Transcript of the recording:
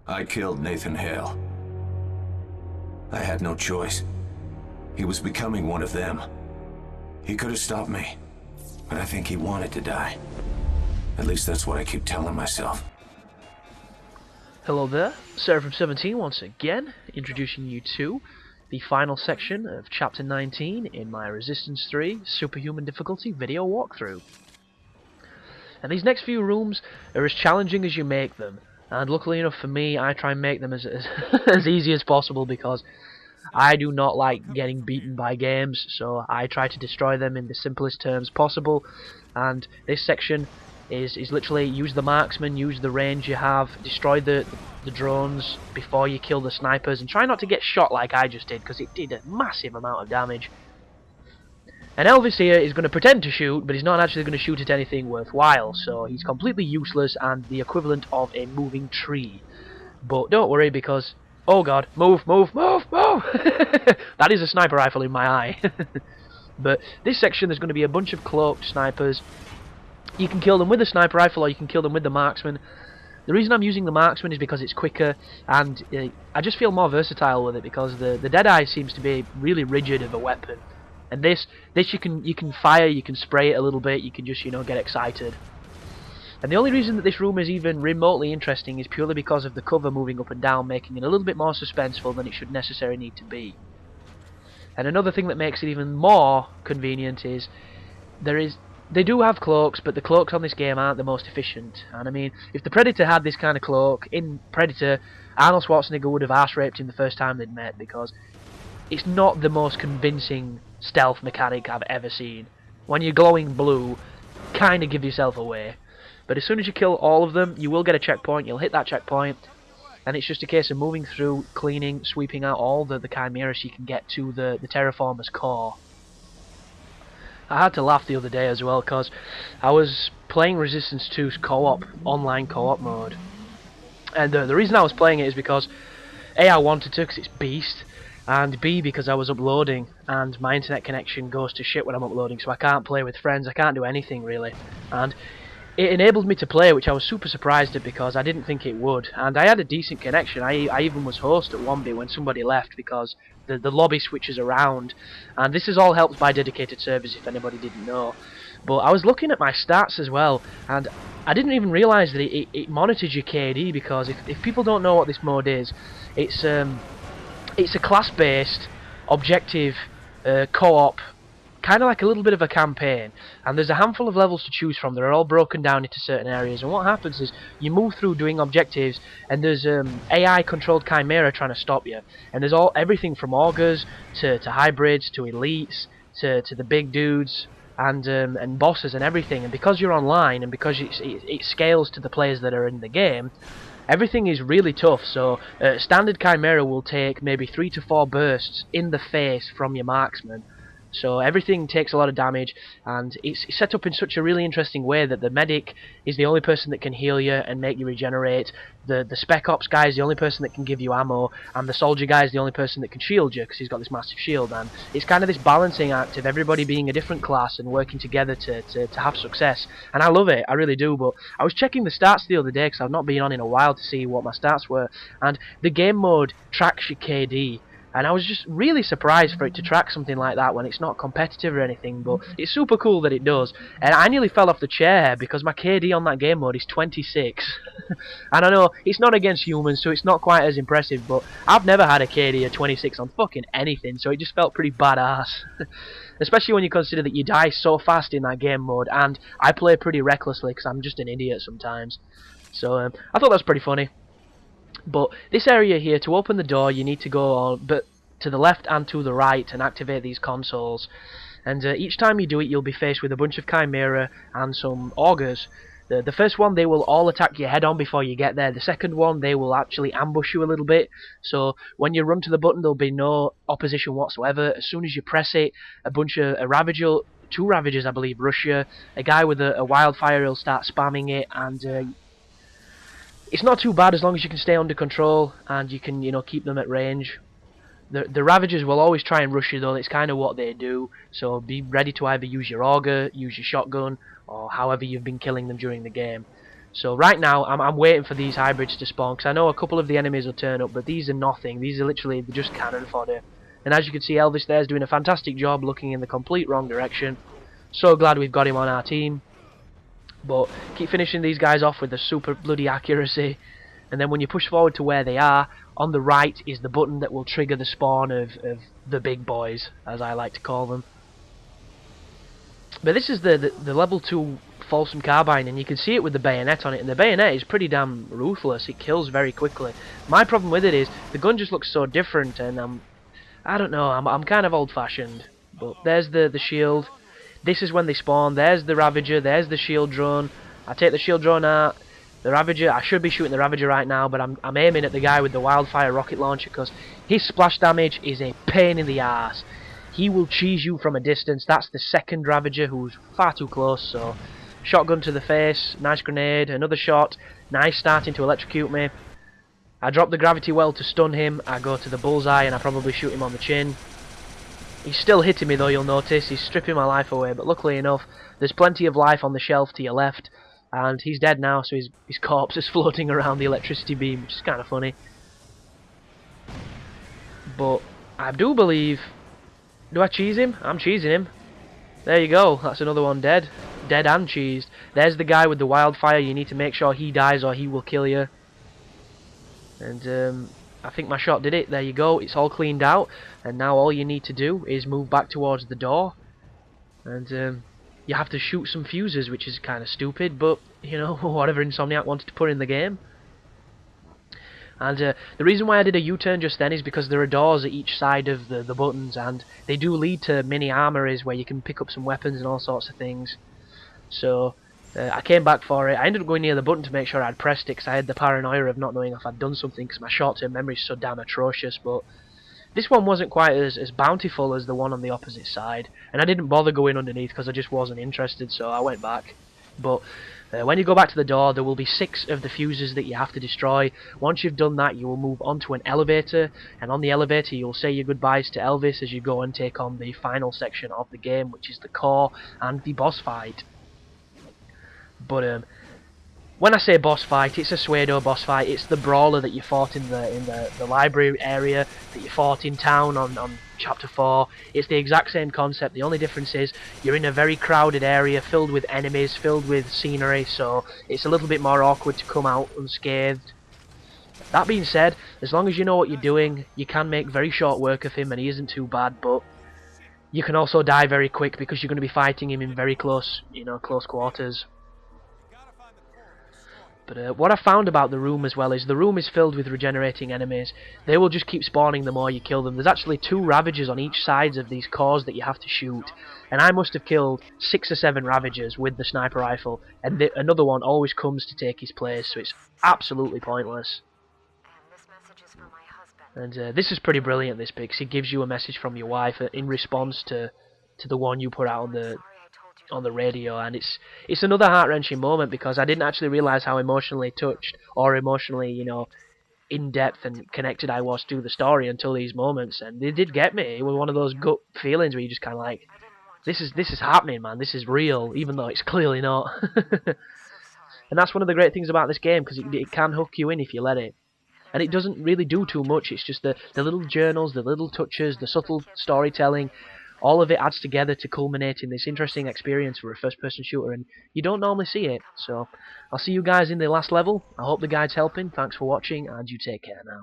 I killed Nathan Hale. I had no choice. He was becoming one of them. He could have stopped me, but I think he wanted to die. At least that's what I keep telling myself. Hello there, Sarah from 17 once again, introducing you to the final section of Chapter 19 in my Resistance 3 Superhuman difficulty video walkthrough. And these next few rooms are as challenging as you make them, and luckily enough for me, I try and make them as as easy as possible because I do not like getting beaten by games, so I try to destroy them in the simplest terms possible. And this section is literally use the marksman, use the range you have, destroy the drones before you kill the snipers, and try not to get shot like I just did, because it did a massive amount of damage. And Elvis here is going to pretend to shoot, but he's not actually going to shoot at anything worthwhile, so he's completely useless and the equivalent of a moving tree. But don't worry, because... oh god, move, move, move, move! That is a sniper rifle in my eye. But this section there's going to be a bunch of cloaked snipers. You can kill them with a sniper rifle or you can kill them with the marksman. The reason I'm using the marksman is because it's quicker, and I just feel more versatile with it, because the Deadeye seems to be really rigid of a weapon. And this you can fire, you can spray it a little bit, you can just, you know, get excited. And the only reason that this room is even remotely interesting is purely because of the cover moving up and down, making it a little bit more suspenseful than it should necessarily need to be. And another thing that makes it even more convenient is they do have cloaks, but the cloaks on this game aren't the most efficient. And I mean, if the Predator had this kind of cloak, in Predator, Arnold Schwarzenegger would have arse-raped him the first time they'd met, because it's not the most convincing stealth mechanic I've ever seen. When you're glowing blue, kind of give yourself away. But as soon as you kill all of them, you will get a checkpoint, you'll hit that checkpoint, and it's just a case of moving through, cleaning, sweeping out all the chimeras so you can get to the Terraformer's core. I had to laugh the other day as well, because I was playing Resistance 2's co-op, online co-op mode. And the reason I was playing it is because A, I wanted to, because it's beast, and B, because I was uploading, and my internet connection goes to shit when I'm uploading, so I can't play with friends, I can't do anything really. And it enabled me to play, which I was super surprised at because I didn't think it would. And I had a decent connection. I even was host at one bit when somebody left because the lobby switches around. And this is all helped by dedicated servers, if anybody didn't know. But I was looking at my stats as well, and I didn't even realise that it monitors your KD, because if people don't know what this mode is, it's a class-based, objective, co-op, kind of like a little bit of a campaign, and there's a handful of levels to choose from. They're all broken down into certain areas, and what happens is you move through doing objectives, and there's AI controlled chimera trying to stop you, and there's everything from augurs to hybrids to elites to the big dudes and bosses and everything. And because you're online and because it scales to the players that are in the game, everything is really tough. So standard chimera will take maybe 3 to 4 bursts in the face from your marksman. So everything takes a lot of damage, and it's set up in such a really interesting way that the medic is the only person that can heal you and make you regenerate. The spec ops guy is the only person that can give you ammo, and the soldier guy is the only person that can shield you because he's got this massive shield. And it's kind of this balancing act of everybody being a different class and working together to have success. And I love it, I really do. But I was checking the stats the other day because I've not been on in a while to see what my stats were, and the game mode tracks your KD. And I was just really surprised for it to track something like that when it's not competitive or anything, but it's super cool that it does. And I nearly fell off the chair because my KD on that game mode is 26. And I know it's not against humans, so it's not quite as impressive, but I've never had a KD of 26 on fucking anything, so it just felt pretty badass. Especially when you consider that you die so fast in that game mode, and I play pretty recklessly because I'm just an idiot sometimes. So I thought that was pretty funny. But this area here, to open the door, you need to go on, to the left and to the right and activate these consoles. And each time you do it, you'll be faced with a bunch of chimera and some augurs. The first one, they will all attack you head on before you get there. The second one, they will actually ambush you a little bit. So when you run to the button, there'll be no opposition whatsoever. As soon as you press it, a bunch of two Ravagers, I believe, rush you. A guy with a wildfire will start spamming it, and it's not too bad as long as you can stay under control and you can, you know, keep them at range. The Ravagers will always try and rush you though, it's kind of what they do, so be ready to either use your auger, use your shotgun, or however you've been killing them during the game. So right now, I'm waiting for these hybrids to spawn, because I know a couple of the enemies will turn up, but these are nothing. These are literally just cannon fodder. And as you can see, Elvis there's doing a fantastic job looking in the complete wrong direction. So glad we've got him on our team. But keep finishing these guys off with the super bloody accuracy. And then when you push forward to where they are, on the right is the button that will trigger the spawn of the big boys, as I like to call them. But this is the level 2 Folsom carbine, and you can see it with the bayonet on it, and the bayonet is pretty damn ruthless. It kills very quickly. My problem with it is the gun just looks so different, and I don't know, I'm kind of old-fashioned. But there's the shield. This is when they spawn. There's the Ravager. There's the shield drone. I take the shield drone out. The Ravager, I should be shooting the Ravager right now, but I'm aiming at the guy with the wildfire rocket launcher, because his splash damage is a pain in the ass. He will cheese you from a distance. That's the second Ravager, who's far too close, so shotgun to the face, nice grenade, another shot, nice starting to electrocute me. I drop the gravity well to stun him, I go to the bullseye and I probably shoot him on the chin. He's still hitting me though, you'll notice, he's stripping my life away, but luckily enough, there's plenty of life on the shelf to your left, and he's dead now, so his corpse is floating around the electricity beam, which is kind of funny. But I do believe... Do I cheese him? I'm cheesing him. There you go, that's another one dead. Dead and cheesed. There's the guy with the wildfire, you need to make sure he dies or he will kill you. And I think my shot did it. There you go, it's all cleaned out. And now all you need to do is move back towards the door. And you have to shoot some fuses, which is kind of stupid, but, you know, whatever Insomniac wanted to put in the game. And the reason why I did a U-turn just then is because there are doors at each side of the buttons, and they do lead to mini armories where you can pick up some weapons and all sorts of things. So I came back for it. I ended up going near the button to make sure I'd pressed it, because I had the paranoia of not knowing if I'd done something, because my short-term memory is so damn atrocious. But this one wasn't quite as bountiful as the one on the opposite side, and I didn't bother going underneath because I just wasn't interested, so I went back. But when you go back to the door, there will be 6 of the fuses that you have to destroy. Once you've done that, you will move onto an elevator, and on the elevator you'll say your goodbyes to Elvis as you go and take on the final section of the game, which is the core and the boss fight. But when I say boss fight, it's a pseudo boss fight. It's the brawler that you fought in the library area, that you fought in town on Chapter 4. It's the exact same concept. The only difference is you're in a very crowded area filled with enemies, filled with scenery, so it's a little bit more awkward to come out unscathed. That being said, as long as you know what you're doing, you can make very short work of him, and he isn't too bad, but you can also die very quick because you're going to be fighting him in very close quarters. But what I found about the room as well is the room is filled with regenerating enemies. They will just keep spawning the more you kill them. There's actually 2 Ravagers on each side of these cores that you have to shoot. And I must have killed 6 or 7 Ravagers with the sniper rifle. And another one always comes to take his place, so it's absolutely pointless. And this is pretty brilliant, this bit, 'cause it gives you a message from your wife in response to the one you put out on the radio, and it's another heart-wrenching moment because I didn't actually realise how emotionally touched or emotionally, you know, in-depth and connected I was to the story until these moments, and they did get me. It was one of those gut feelings where you just kind of like, this is happening, man, this is real, even though it's clearly not. And that's one of the great things about this game, because it can hook you in if you let it. And it doesn't really do too much, it's just the little journals, the little touches, the subtle storytelling. All of it adds together to culminate in this interesting experience for a first-person shooter, and you don't normally see it. So, I'll see you guys in the last level. I hope the guide's helping. Thanks for watching, and you take care now.